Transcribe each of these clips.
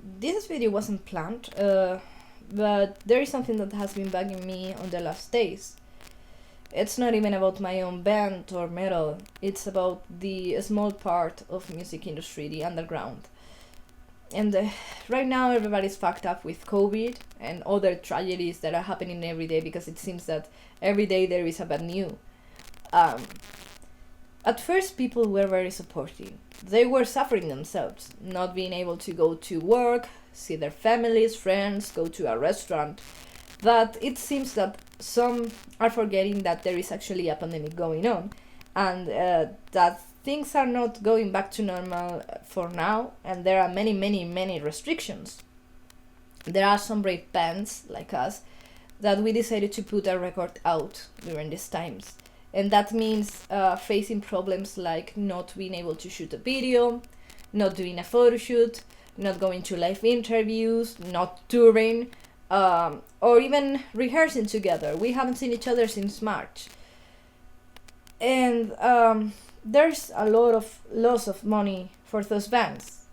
This video wasn't planned, but there is something that has been bugging me on the last days. It's not even about my own band or metal, it's about the small part of music industry, the underground. And right now everybody's fucked up with COVID and other tragedies that are happening every day, because it seems that every day there is a bad news. Um, at first people were very supportive. They were suffering themselves, not being able to go to work, see their families, friends, go to a restaurant. But it seems that some are forgetting that there is actually a pandemic going on, and that things are not going back to normal for now, and there are many restrictions. There are some brave bands like us that we decided to put a record out during these times. And that means facing problems like not being able to shoot a video, not doing a photo shoot, not going to live interviews, not touring, or even rehearsing together. We haven't seen each other since March. And there's a lot of loss of money for those bands.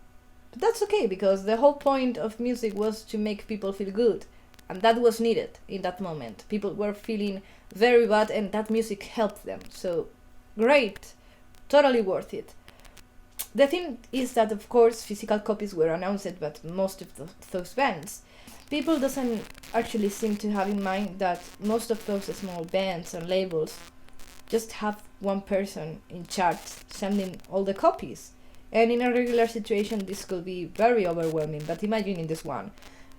But that's okay, because the whole point of music was to make people feel good. And that was needed in that moment. People were feeling very bad, and that music helped them. So, great. Totally worth it. The thing is that, of course, physical copies were announced by most of those bands. People doesn't actually seem to have in mind that most of those small bands and labels just have one person in charge sending all the copies. And in a regular situation, this could be very overwhelming, but imagine in this one.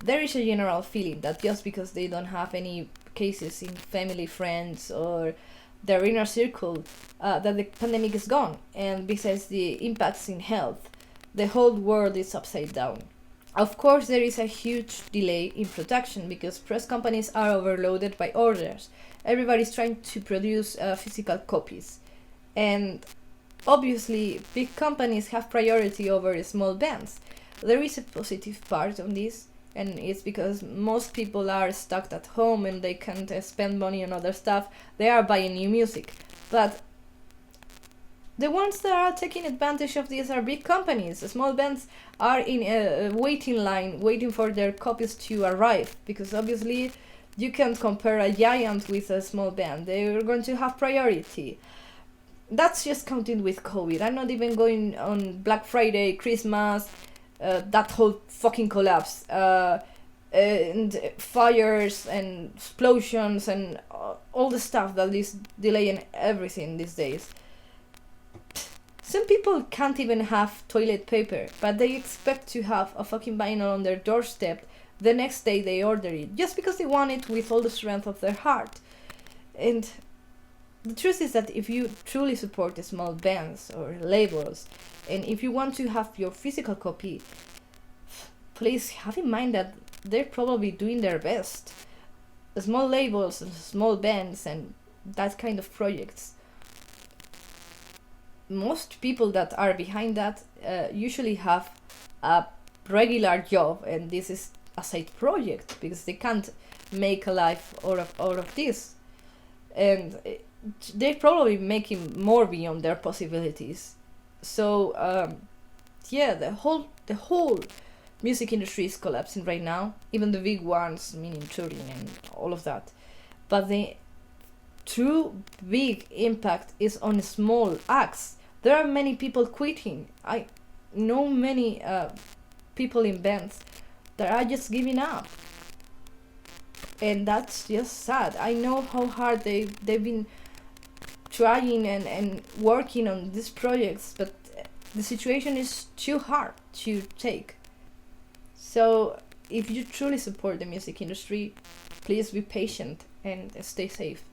There is a general feeling that just because they don't have any cases in family, friends, or their inner circle, that the pandemic is gone. And besides the impacts in health, the whole world is upside down. Of course, there is a huge delay in production because press companies are overloaded by orders. Everybody's trying to produce physical copies. And obviously, big companies have priority over small bands. There is a positive part on this, and it's because most people are stuck at home and they can't spend money on other stuff. They are buying new music. But the ones that are taking advantage of this are big companies. Small bands are in a waiting line, waiting for their copies to arrive, because obviously you can't compare a giant with a small band. They're going to have priority. That's just counting with COVID. I'm not even going on Black Friday, Christmas, that whole fucking collapse, and fires and explosions and all the stuff that is delaying everything these days. Some people can't even have toilet paper, but they expect to have a fucking vinyl on their doorstep the next day they order it, just because they want it with all the strength of their heart. And the truth is that if you truly support the small bands or labels, and if you want to have your physical copy, please have in mind that they're probably doing their best. Small labels, small bands, and that kind of projects. Most people that are behind that usually have a regular job, and this is a side project because they can't make a life out of this. And they're probably making more beyond their possibilities. So yeah, the whole music industry is collapsing right now, even the big ones, meaning touring and all of that. But the true big impact is on small acts. There are many people quitting. I know many people in bands that are just giving up, and that's just sad. I know how hard they've been trying and working on these projects, but the situation is too hard to take. So if you truly support the music industry, please be patient and stay safe.